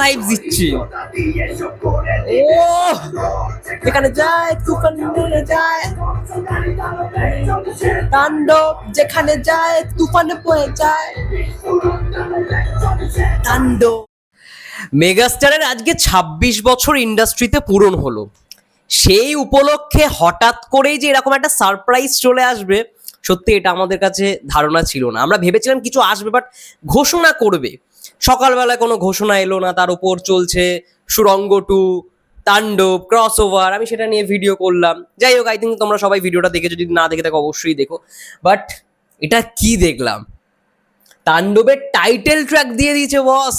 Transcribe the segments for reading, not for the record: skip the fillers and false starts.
Vibes দিচ্ছে। ও যেখানে যায় তুফান বয়ে যায়, তাণ্ডব যেখানে যায় তুফানে বয়ে যায়, তাণ্ডব। মেগাস্টারের আজকে ২৬ বছর ইন্ডাস্ট্রিতে পূরণ হলো। সেই উপলক্ষে হঠাৎ করেই যে এরকম একটা সারপ্রাইজ চলে আসবে, সত্যি এটা আমাদের কাছে ধারণা ছিল না। আমরা ভেবেছিলাম কিছু আসবে, বাট ঘোষণা করবে। সকালবেলায় কোনো ঘোষণা এলো না, তার উপর চলছে সুরঙ্গ 2, তাণ্ডব, ক্রস ওভার। আমি সেটা নিয়ে ভিডিও করলাম। যাই হোক, আই থিঙ্ক তোমরা সবাই ভিডিওটা দেখেছো, যদি না দেখে থাকো অবশ্যই দেখো। বাট এটা কি দেখলাম, তাণ্ডবের টাইটেল ট্র্যাক দিয়ে দিয়েছে বস।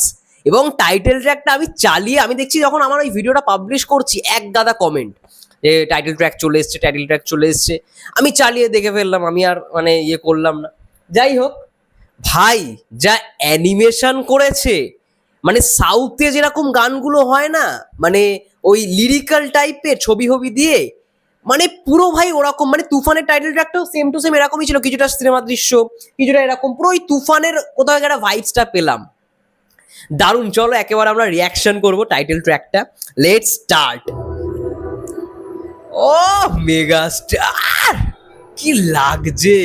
এবং টাইটেল ট্র্যাকটা আমি চালিয়ে আমি দেখছি, যখন আমার ওই ভিডিওটা পাবলিশ করছি, এক গাদা কমেন্ট যে টাইটেল ট্র্যাক চলে এসছে, টাইটেল ট্র্যাক চলে এসছে। আমি চালিয়ে দেখে ফেললাম, আমি আর মানে ইয়ে করলাম না। যাই হোক ভাই, যা অ্যানিমেশন করেছে, মানে সাউথে যেরকম গানগুলো হয় না, মানে ওই লিরিক্যাল টাইপের ছবি হবি দিয়ে, মানে পুরো ভাই ওরকম। মানে তুফানের টাইটেল ট্র্যাকটাও সেম টু সেম এরকমই ছিল, কিছুটা সিনেমা দৃশ্য, কিছুটা এরকম, পুরো ওই তুফানের কোথাও একটা ভাইবসটা পেলাম। দারুণ। চলো একেবারে আমরা রিয়াকশন করব টাইটেল ট্র্যাকটা। Let's start. ও মেগাস্টার, কি লাগছে,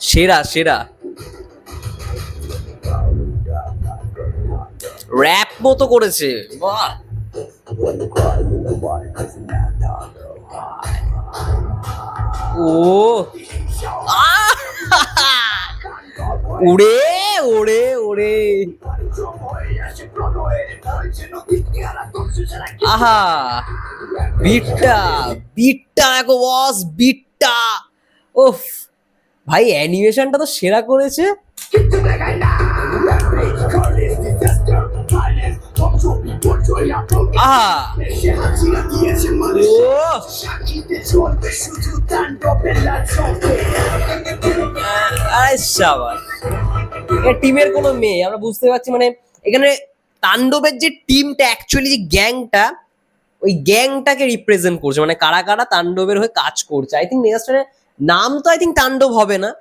সেরা সেরা। র‍্যাপ মতো করেছে, বাহ। ও ওরে ওরে ওরে, আহা বিটটা বিটটা দেখো বস, বিটটা। ওফ ভাই, অ্যানিমেশনটা তো সেরা করেছে। আহা টিমের কোনো মেয়ে আমরা বুঝতে পারছি, মানে এখানে তাণ্ডবের যে টিমটা, অ্যাকচুয়ালি যে গ্যাংটা, ওই গ্যাংটাকে রিপ্রেজেন্ট করছে, মানে কারা কারা তাণ্ডবের হয়ে কাজ করছে। আই থিঙ্ক মেগাস্টারের নাম তো আই থিঙ্ক তাণ্ডব হবে না,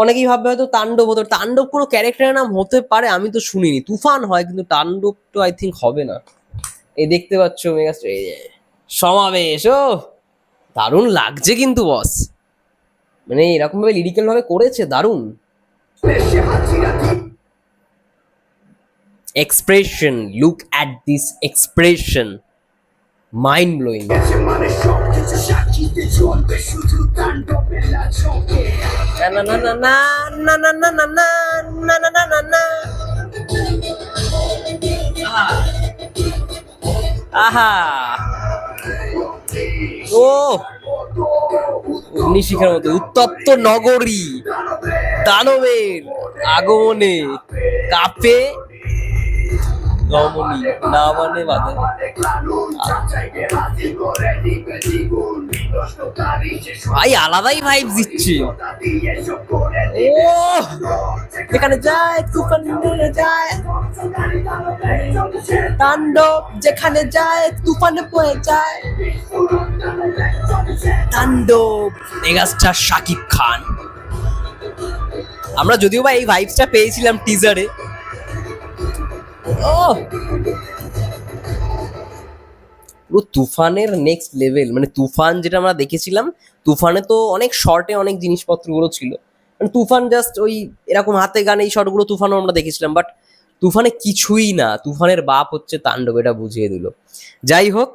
অনেকেই ভাববে হয়তো তাণ্ডব হতো। তাণ্ডব কোনো ক্যারেক্টারের নাম হতে পারে, আমি তো শুনিনি। তুফান হয়, কিন্তু তাণ্ডব তো আই থিঙ্ক হবে না। এই দেখতে পাচ্ছ মেগাস্টার, এই সমাবেশ। ও দারুণ লাগছে কিন্তু বস, মানে এরকম ভাবে লিরিক্যাল ভাবে করেছে, দারুণ। Expression, look at this expression, mind blowing. না না না না না না না না না না না না না না। আহা ও অগ্নিশিখার মতো উত্তপ্ত নগরী, দানবের আগমনে কাঁপে রমণী, না মানে বাধা। ভাই আলাদাই ভাইব দিচ্ছে। ও যেখানে যায় তুফান বয়ে যায়, তাণ্ডব যেখানে যায় তুফানে বয়ে যায়, তাণ্ডব। মেগাস্টার শাকিব খান। আমরা যদিও বা এই ভাইবসটা পেয়েছিলাম টিজারে। ও পুরো তুফানের নেক্সট লেভেল। মানে তুফান যেটা আমরা দেখেছিলাম, তুফানে তো অনেক শর্টে অনেক জিনিসপত্রগুলো ছিল, মানে তুফান জাস্ট ওই এরকম হাতে গানে এই শর্টগুলো তুফানও আমরা দেখেছিলাম। বাট তুফানে কিছুই না, তুফানের বাপ হচ্ছে তাণ্ডব, এটা বুঝিয়ে দিল। যাই হোক,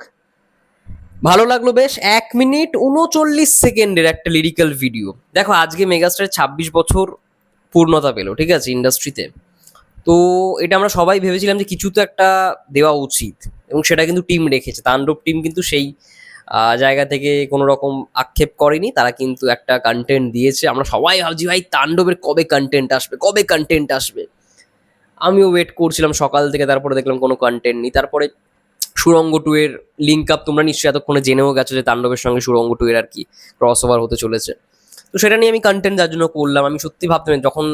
ভালো লাগলো বেশ। 1 মিনিট 39 সেকেন্ডের একটা লিরিক্যাল ভিডিও। দেখো আজকে মেগাস্টারের 26 বছর পূর্ণতা পেলো, ঠিক আছে, ইন্ডাস্ট্রিতে। তো এটা আমরা সবাই ভেবেছিলাম যে কিছু তো একটা দেওয়া উচিত, এবং সেটা কিন্তু টিম রেখেছে। তাণ্ডব টিম কিন্তু সেই জায়গা থেকে কোনো রকম আক্ষেপ করেনি, তারা কিন্তু একটা কন্টেন্ট দিয়েছে। আমরা সবাই ভাবছি ভাই তাণ্ডবের কবে কন্টেন্ট আসবে, কবে কন্টেন্ট আসবে। আমিও ওয়েট করছিলাম সকাল থেকে, তারপরে দেখলাম কোনো কন্টেন্ট নেই। তারপরে সুরঙ্গ 2 এর লিঙ্ক আপ তোমরা নিশ্চয়ই এতক্ষণে জেনেও গেছো, যে তাণ্ডবের সঙ্গে সুরঙ্গ 2 এর আর কি ক্রস ওভার হতে চলেছে। তো সেটা নিয়ে আমি কন্টেন্ট যার জন্য করলাম। আমি সত্যি ভাবতাম যখন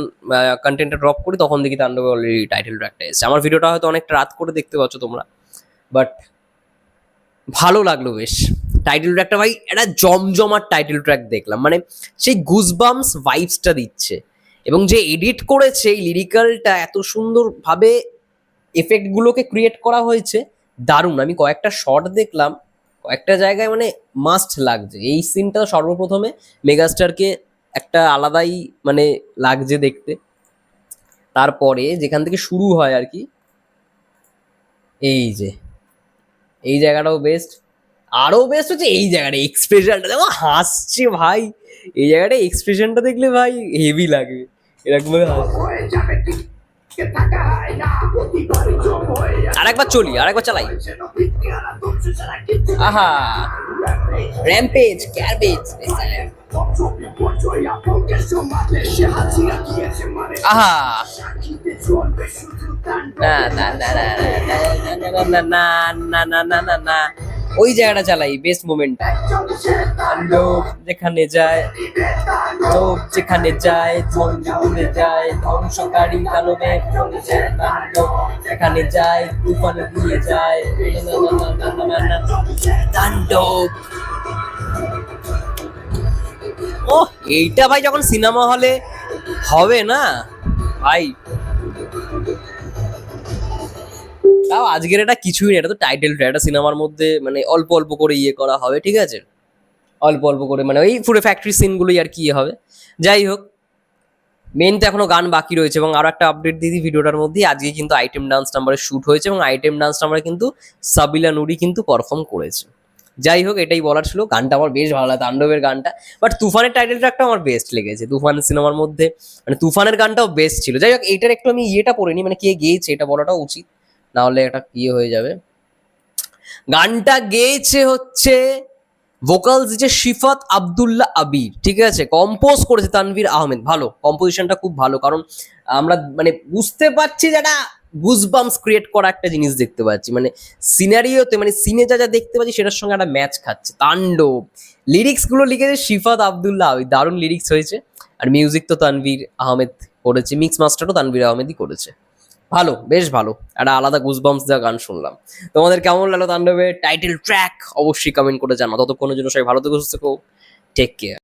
কন্টেন্টটা ড্রপ করি, তখন দেখি তাণ্ডবে অলরেডি টাইটেল ট্র্যাকটা এসেছে। আমার ভিডিওটা হয়তো অনেকটা রাত করে দেখতে পাচ্ছ তোমরা, বাট ভালো লাগলো বেশ। টাইটেল ট্র্যাকটা ভাই একটা জমজমার টাইটেল ট্র্যাক দেখলাম, মানে সেই গুজবাম্পস ভাইবসটা দিচ্ছে। এবং যে এডিট করেছে এই লিরিক্যালটা এত সুন্দরভাবে এফেক্টগুলোকে ক্রিয়েট করা হয়েছে দারুণ। আমি কয়েকটা শট দেখলাম, কয়েকটা জায়গায় মানে মাস্ট লাগছে। এই সিনটা সর্বপ্রথমে মেগাস্টারকে একটা আলাদাই মানে লাগছে দেখতে। তারপরে যেখান থেকে শুরু হয় আর কি, এই যে এই জায়গাটাও বেস্ট। আরো বেস্ট হচ্ছে এই জায়গাটা, এক্সপ্রেশনটা দেখো হাসছে ভাই, এই জায়গাটা এক্সপ্রেশনটা দেখলে ভাই হেভি লাগবে, এরকম ভাবে আরেকবার চলি, আরেকবার চালাই। আহা, র্যাম্পেজ ক্যারবেজ, আহা, না না না না না না না না না না না না, ওই জায়গাটা চালাই, বেস্ট মোমেন্ট। লোক যেখানে যায়, লোক যেখানে যায়, ধ্বংসে যায়, ধ্বংসকারী কালবে চলে যায়, তাণ্ডব যেখানে যায়, তুফানে দিয়ে যায়, তাণ্ডব। ও এইটা ভাই যখন সিনেমা হলে হবে না ভাই, তাও আজকের এটা কিছুই না, এটা তো টাইটেল ট্র্যাক, এটা সিনেমার মধ্যে মানে অল্প অল্প করে ইয়ে করা হবে, ঠিক আছে, অল্প অল্প করে মানে ওই পুরো ফ্যাক্টরি সিনগুলোই আর কি ইয়ে হবে। যাই হোক, মেন তো এখনো গান বাকি রয়েছে, এবং আরো একটা আপডেট দিয়ে দিই ভিডিওটার মধ্যে, আজকে কিন্তু আইটেম ডান্স নাম্বারে শুট হয়েছে, এবং আইটেম ডান্স নাম্বারে কিন্তু সাবিলা নুরি কিন্তু পারফর্ম করেছে। যাই হোক, এটাই বলার ছিল। গানটা আমার বেশ ভালো লাগে, তাণ্ডবের গানটা। বাট তুফানের টাইটেল ট্র্যাকটা আমার বেস্ট লেগেছে তুফান সিনেমার মধ্যে, মানে তুফানের গানটাও বেস্ট ছিল। যাই হোক, এইটার একটু আমি ইয়েটা পড়িনি, মানে কে গেয়েছে এটা বলাটাও উচিত, না হলে একটা ইয়ে হয়ে যাবে। গানটা গেয়েছে হচ্ছে ভোকালস দিচ্ছে শিফাত আব্দুল্লাহ আবির, ঠিক আছে, কম্পোজ করেছে তানভীর আহমেদ। ভালো, কম্পোজিশনটা খুব ভালো, কারণ আমরা মানে বুঝতে পারছি যে একটা গুজবাম্পস ক্রিয়েট করা একটা জিনিস দেখতে পাচ্ছি, মানে সিনারিওতে মানে সিনে যা যা দেখতে পাচ্ছি সেটার সঙ্গে একটা ম্যাচ খাচ্ছে। তাণ্ডব, লিরিক্স গুলো লিখেছে শিফাত আব্দুল্লাহ আবির, দারুণ লিরিক্স হয়েছে। আর মিউজিক তো তানভীর আহমেদ করেছে, মিক্স মাস্টারও তানভীর আহমেদই করেছে। ভালো, বেশ ভালো, একটা আলাদা গুজবাম্পস দেওয়া গান শুনলাম। তোমাদের কেমন লাগলো তাণ্ডবের টাইটেল ট্র্যাক অবশ্যই কমেন্ট করে জানাও। ততক্ষণের জন্য সবাই ভালো থেকো, সুস্থ থেকো, টেক কেয়ার।